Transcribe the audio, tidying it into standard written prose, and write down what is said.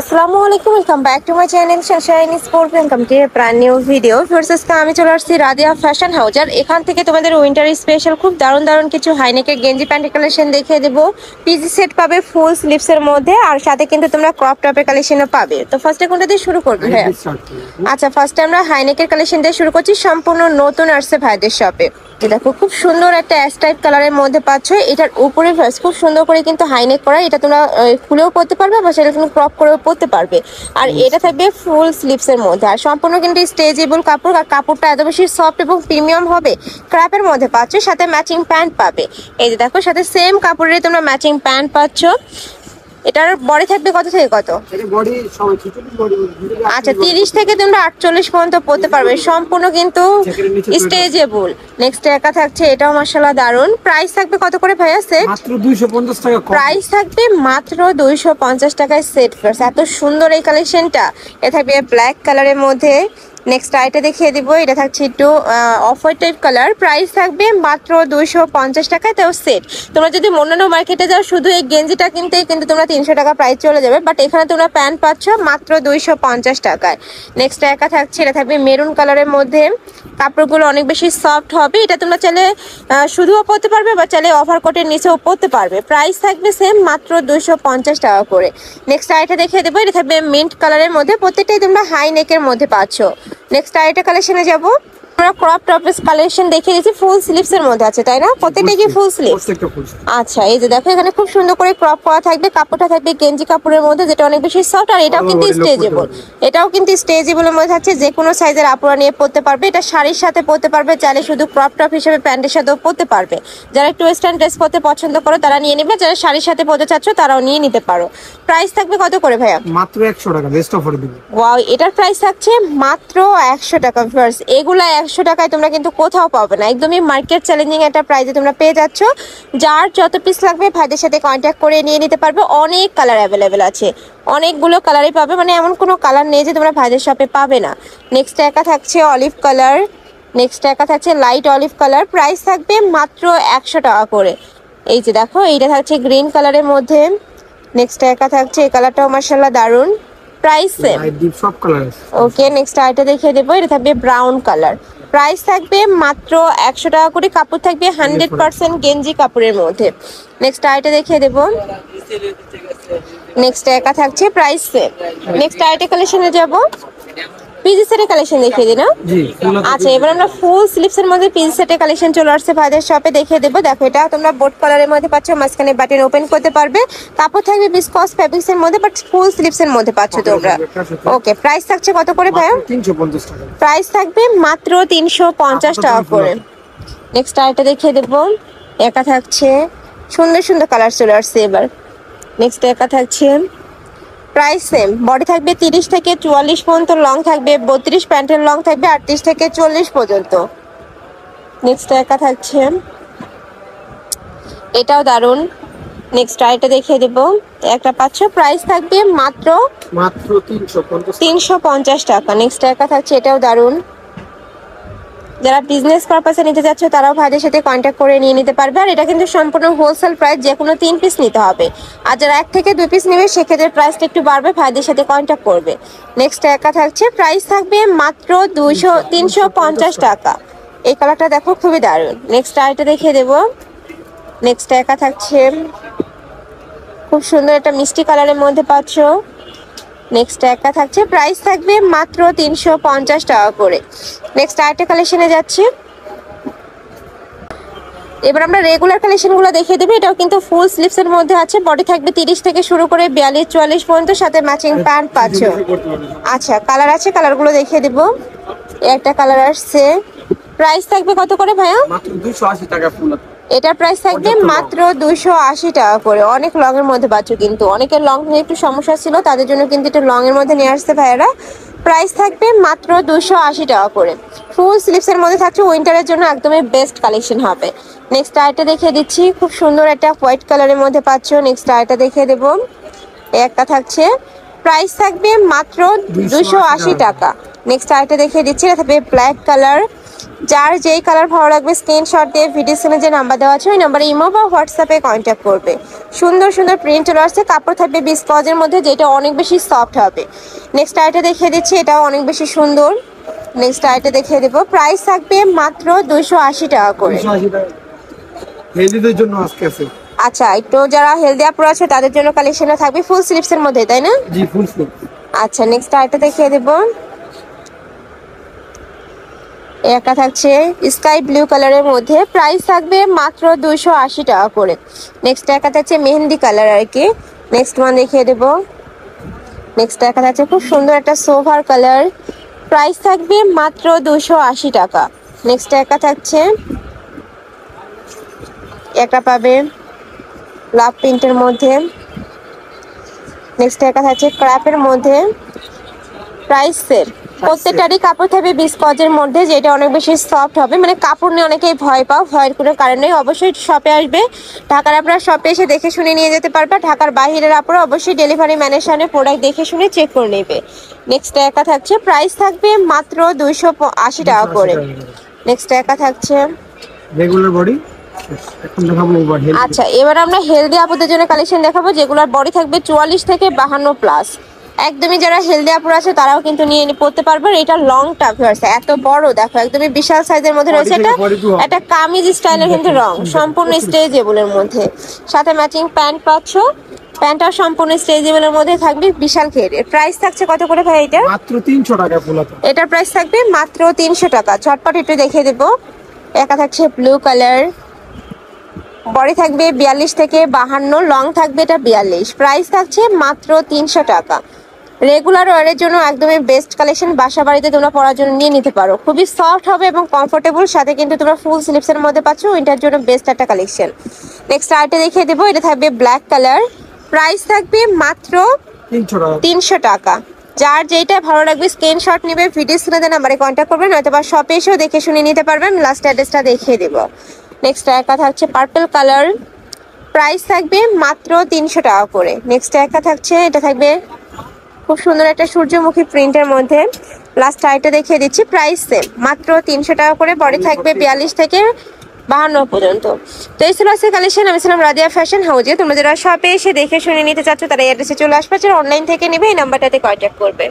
আসসালামু আলাইকুম, welcome back to my channel শাশাইনি sport. Welcome to brand new video. First আমি চলে আসছি রাদিয়া ফ্যাশন হাউস। আর এখান থেকে তোমাদের উইন্টার স্পেশাল খুব দারুণ দারুণ কিছু হাইনেকের গেঞ্জি প্যান্টের কালেকশন দেখিয়ে দেবো। পিজি সেট পাবে ফুল স্লিভসের মধ্যে, আর সাথে কিন্তু তোমরা ক্রপ টপের কালেকশনও পাবে। তো ফার্স্টে কোনটা দিয়ে শুরু করবে ভাইয়া? আচ্ছা, ফার্স্টে আমরা হাইনেকের কালেকশন দিয়ে শুরু করছি। সম্পূর্ণ নতুন আসছে ভাইদের শপে। দেখো খুব সুন্দর একটা অ্যাশ টাইপ কালারের মধ্যে পাচ্ছ। এটার উপরে খুব সুন্দর করে কিন্তু হাইনেক করা। এটা তোমরা খুলেও পরতে পারবে বা সেটা তুমি ক্রপ করেও পরতে পারবে। আর এটা থাকবে ফুল স্লিভস এর মধ্যে, আর সম্পূর্ণ কিন্তু স্ট্রেচেবল কাপড়। আর কাপড়টা এত বেশি সফট এবং প্রিমিয়াম হবে। ক্র্যাপের মধ্যে পাচ্ছ, সাথে ম্যাচিং প্যান্ট পাবে। এই যে দেখো, সাথে সেম কাপড়ের তোমরা ম্যাচিং প্যান্ট পাচ্ছ। এটার বডি থাকবে কত থেকে কত? আচ্ছা, 30 থেকে তোমরা 48 পর্যন্ত পড়তে পারবে। সম্পূর্ণ কিন্তু স্ট্রেচেবল। নেক্সট একা থাকছে, এটাও মাশাআল্লাহ দারুন। প্রাইস থাকবে কত করে ভাইয়া সেট? মাত্র 250 টাকা। প্রাইস থাকবে মাত্র 250 টাকায় সেট। এত সুন্দর এই কালেকশনটা। এটা থাকবে ব্ল্যাক কালারের মধ্যে। নেক্সট আইটা দেখিয়ে দিব। এটা থাকছে একটু off white type colour. Price থাকবে মাত্র 250 টাকায়, তাও সেট। তোমরা যদি অন্যান্য মার্কেটে যাও শুধু এই গেঞ্জিটা কিনতে কিন্তু তোমরা 300 টাকা প্রাইস চলে যাবে, বাট এখানে তোমরা প্যান্ট পাচ্ছ মাত্র 250 টাকায়। নেক্সট একা থাকছে, এটা থাকবে মেরুন কালারের মধ্যে। কাপড়গুলো অনেক বেশি সফট হবে। এটা তোমরা চাইলে শুধুও পরতে পারবে বা চাইলে ওভার কোটের নিচেও পরতে পারবে। প্রাইস থাকবে সেম মাত্র 250 টাকা করে। নেক্সট আইটা দেখিয়ে দেবো। এটা থাকবে মিন্ট কালারের মধ্যে। প্রত্যেকটাই তোমরা হাই নেকের মধ্যে পাচ্ছ। নেক্সট আইটা কালেকশনে যাব। আমরা ক্রপ টপের কালেকশন দেখিয়ে দিয়েছি, ফুল স্লিভস এর মধ্যে আছে, তাই না? প্রত্যেকটা কি ফুল স্লিভ? আচ্ছা, এই যে দেখো, এখানে খুব সুন্দর করে ক্রপ করা থাকবে। কাপড়টা থাকবে গেঞ্জি কাপড়ের মধ্যে, যেটা অনেক বেশি সফট। আর এটাও কিন্তু স্ট্রেচেবল। এটাও কিন্তু স্ট্রেচেবলের মধ্যে আছে। যে কোনো সাইজের আপুরা নিয়ে পরতে পারবে। এটা শাড়ির সাথে পরতে পারবে, চাইলে শুধু ক্রপ টপ হিসেবে প্যান্টের সাথেও পরতে পারবে। যারা একটু ওয়েস্টার্ন ড্রেস পরতে পছন্দ করো তারা নিয়ে নেবে, যারা শাড়ির সাথে পরতে চাচ্ছ তারাও নিয়ে নিতে পারো। প্রাইস থাকবে কত করে ভাইয়া? মাত্র 100 টাকা। বেস্ট অফার দিব। ওয়াও, এটার প্রাইস থাকছে মাত্র 100 টাকা। ভিউয়ার্স, এগুলা 100 টাকায় তোমরা কিন্তু কোথাও পাবে না। একদমই মার্কেট চ্যালেঞ্জিং একটা প্রাইসে তোমরা পেয়ে যাচ্ছ। যার যত পিস লাগবে ভাইদের সাথে কন্ট্যাক্ট করে নিয়ে নিতে পারবে। অনেক কালার অ্যাভেলেবেল আছে, অনেকগুলো কালারই পাবে। মানে এমন কোনো কালার নেই যে তোমরা ভাইদের শপে পাবে না। নেক্সট একা থাকছে অলিভ কালার। নেক্সট একা থাকছে লাইট অলিভ কালার। প্রাইস থাকবে মাত্র 100 টাকা করে। এই যে দেখো, এইটা থাকছে গ্রিন কালারের মধ্যে। নেক্সট একা থাকছে, এই কালারটাও মাশাআল্লাহ দারুন। Price same. সব কালার আছে। ওকে, নেক্সট আইটা দেখিয়ে দেবো। এটা থাকবে ব্রাউন কালার। প্রাইস থাকবে মাত্র 100 টাকা করে। কাপড় থাকবে 100% গেঞ্জি কাপড়ের মধ্যে। নেক্সট আইটা দেখিয়ে দেবো। নেক্সট একা থাকছে, প্রাইস সেম। নেক্সট আইটা কালেকশনে যাব। পিজি সেটের কালেকশন দেখিয়ে দিই না? আচ্ছা, এবার আমরা ফুল স্লিভস এর মধ্যে পিজি সেটের কালেকশন চলে আসছে ভাইদের শপে, দেখিয়ে দেবো। দেখো, এটা তোমরা বোট কালারের মধ্যে পাচ্ছ। মাঝখানে বাটন ওপেন করতে পারবে। কাপড় থাকবে বিসকস ফেব্রিক্স এর মধ্যে, বাট ফুল স্লিভস এর মধ্যে পাচ্ছ তোমরা। ওকে, প্রাইস থাকছে কত করে ভাইয়া? 350 টাকা। প্রাইস থাকবে মাত্র 350 টাকা করে। নেক্সট আইটা দেখিয়ে দেবো। একা থাকছে, সুন্দর সুন্দর কালার চলে আসছে এবার। নেক্সট একা থাকছে, প্রাইস সেম। বডি থাকবে 30 থেকে 44 পর্যন্ত, লং থাকবে 32, প্যান্টের লং থাকবে 38 থেকে 40 পর্যন্ত। নেক্সট একা থাকছে, এটাও দারুন। নেক্সট আইটা দেখিয়ে দেব। একটা পাচ্ছ, প্রাইস থাকবে মাত্র 350 টাকা। নেক্সট একা থাকছে, এটাও দারুন। যারা বিজনেস পারপাসে নিতে যাচ্ছ তারাও ভাইদের সাথে কন্ট্যাক্ট করে নিয়ে নিতে পারবে। আর এটা কিন্তু সম্পূর্ণ হোলসেল প্রাইস, যে কোনো 3 পিস নিতে হবে। আর যারা 1 থেকে 2 পিস নেবে সেক্ষেত্রে প্রাইসটা একটু বাড়বে, ভাইদের সাথে কন্ট্যাক্ট করবে। নেক্সট একা থাকছে, প্রাইস থাকবে মাত্র 350 টাকা। এই কালারটা দেখো, খুবই দারুণ। নেক্সট আইটা দেখিয়ে দেবো। নেক্সট একা থাকছে, খুব সুন্দর একটা মিষ্টি কালারের মধ্যে পাচ্ছ। নেক্সট একা থাকছে, প্রাইস থাকবে মাত্র 350 টাকা করে। নেক্সট আরেকটা কালেকশনে যাচ্ছি। এবার আমরা রেগুলার কালেকশনগুলো দেখিয়ে দেবো। এটাও কিন্তু ফুল স্লিভস এর মধ্যে আছে। বডি থাকবে 30 থেকে শুরু করে 42-44 পর্যন্ত, সাথে ম্যাচিং প্যান্ট পাচ্ছ। আচ্ছা, কালার আছে, কালারগুলো দেখিয়ে দেবো। একটা কালার আসছে। প্রাইস থাকবে কত করে ভাইয়া? মাত্র 280 টাকা ফুল। এটার প্রাইস থাকবে মাত্র 280 টাকা করে। অনেক লং এর মধ্যে পাচ্ছ, কিন্তু অনেকের লং নিয়ে একটু সমস্যা ছিল, তাদের জন্য কিন্তু এটা লং এর মধ্যে নিয়ে আসছে ভাইয়ারা। প্রাইস থাকবে মাত্র 280 টাকা করে। ফুল স্লিভস এর মধ্যে থাকছে, উইন্টারের জন্য একদমই বেস্ট কালেকশন হবে। নেক্সট আইটা দেখিয়ে দিচ্ছি। খুব সুন্দর একটা হোয়াইট কালারের মধ্যে পাচ্ছ। নেক্সট আইটা দেখিয়ে দেবো। একটা থাকছে, প্রাইস থাকবে মাত্র 280 টাকা। নেক্সট আইটা দেখিয়ে দিচ্ছি। এটা থাকবে ব্ল্যাক কালার। যার যেই কালার ভালো লাগবে স্ক্রিনশট দিয়ে ভিডিও স্ক্রিনে যে নাম্বার দেওয়া আছে ওই নাম্বারে ইমো বা হোয়াটসঅ্যাপে কন্ট্যাক্ট করবে। সুন্দর সুন্দর প্রিন্ট চলে আসছে, কাপড় থাকবে বিস্কজের মধ্যে, যেটা অনেক বেশি সফট হবে। নেক্সট আইটা দেখিয়ে দিচ্ছি, এটাও অনেক বেশি সুন্দর। নেক্সট আইটা দেখিয়ে দেবো, প্রাইস থাকবে মাত্র 280 টাকা করে। 280 টাকা হেলদিদের জন্য আজকে আছে। আচ্ছা, একটু যারা হেলদি আপুরা আছে তাদের জন্য কালেকশনটা থাকবে ফুল স্লিভস এর মধ্যে, তাই না? জি ফুল স্লিভ। আচ্ছা, নেক্সট আইটা দেখিয়ে দেবো, একটা থাকছে স্কাই ব্লু কালারের মধ্যে, প্রাইস থাকবে মাত্র 280 টাকা করে। নেক্সট একটা থাকছে মেহেন্দি কালার আর কি। নেক্সট ওয়ান দেখিয়ে দেবো, নেক্সট একটা থাকছে খুব সুন্দর একটা সোভার কালার, প্রাইস থাকবে মাত্র 280 টাকা। নেক্সট একটা থাকছে, একটা পাবে লাভ প্রিন্টের মধ্যে। নেক্সট একটা থাকছে ক্র্যাপের মধ্যে, প্রাইস সেট। প্রত্যেকটারই কাপড় থাকবে বিস্কজের মধ্যে, যেটা অনেক বেশি সফট হবে। মানে কাপড় নিয়ে অনেকেই ভয় পাও, ভয়ের কোনো কারণ নেই, অবশ্যই শপে আসবে। ঢাকার আপনারা শপে এসে দেখে শুনে নিয়ে যেতে পারবে। ঢাকার বাইরের আপনারা অবশ্যই ডেলিভারি ম্যানের সামনে প্রোডাক্ট দেখে শুনে চেক করে নেবে। নেক্সট একা থাকছে, প্রাইস থাকবে মাত্র 280 টাকা করে। নেক্সট একা থাকছে রেগুলার বডি। এখন দেখাবো ওভার আচ্ছা, এবার আমরা হেলদি আপুদের জন্য কালেকশন দেখাবো, যেগুলোর বডি থাকবে 44 থেকে 52 প্লাস। একদমই যারা হেলদি আপুরা আছে তারাও কিন্তু নিয়ে পড়তে পারবেন। এটা লং টাপ আছে, এত বড়, দেখো একদমই বিশাল সাইজের মধ্যে রয়েছে। এটা কামিজ স্টাইলের কিন্তু রং, সম্পূর্ণ স্ট্রেচেবলের মধ্যে, সাথে ম্যাচিং প্যান্ট পাচ্ছ। প্যান্টটা সম্পূর্ণ স্ট্রেচেবলের মধ্যে থাকবে, বিশাল ঘেরের। প্রাইস থাকছে কত করে ভাই এটা? মাত্র 300 টাকা ফুল হাতা। এটার প্রাইস থাকবে মাত্র 300 টাকা। ঝটপট একটু দেখিয়ে দেবো, একা থাকছে ব্লু কালার, বডি থাকবে 42 থেকে 52, লং থাকবে এটা 42, প্রাইস থাকছে মাত্র 300 টাকা। রেগুলার ওয়ারের জন্য একদমই বেস্ট কালেকশন, বাসা বাড়িতে তোমরা পরার জন্য নিয়ে নিতে পারো। খুবই সফট হবে এবং কমফোর্টেবল, সাথে কিন্তু তোমরা ফুল স্লিভসের মধ্যে পাচ্ছ, উইন্টার জন্য বেস্ট একটা কালেকশন। নেক্সট আরেকটা দেখিয়ে দেবো, এটা থাকবে ব্ল্যাক কালার, প্রাইস থাকবে মাত্র 300 টাকা। যার যেটা ভালো লাগবে স্ক্রিনশট নিবে, ভিডিও স্ক্রিনে নাম্বারে কন্ট্যাক্ট করবেন, হয়তো বা শপে এসেও দেখে শুনে নিতে পারবেন। লাস্ট অ্যাড্রেসটা দেখিয়ে দেবো। নেক্সট একটা থাকছে পার্পল কালার, প্রাইস থাকবে মাত্র 300 টাকা করে। নেক্সট একটা থাকছে, এটা থাকবে খুব সুন্দর একটা সূর্যমুখী প্রিন্টের মধ্যে। লাস্ট আইটা দেখিয়ে দিচ্ছি, প্রাইস সেম মাত্র 300 টাকা করে। বডি থাকবে 42 থেকে 52 পর্যন্ত। তো এই ছিল আজকে কালেকশন। আমি ছিলাম রাদিয়া ফ্যাশন হাউজে। তোমরা যারা শপে এসে দেখে শুনে নিতে চাচ্ছ তারা এই অ্যাড্রেসে চলে আসবে, যারা অনলাইন থেকে নেবে এই নাম্বারটাতে কন্ট্যাক্ট করবে।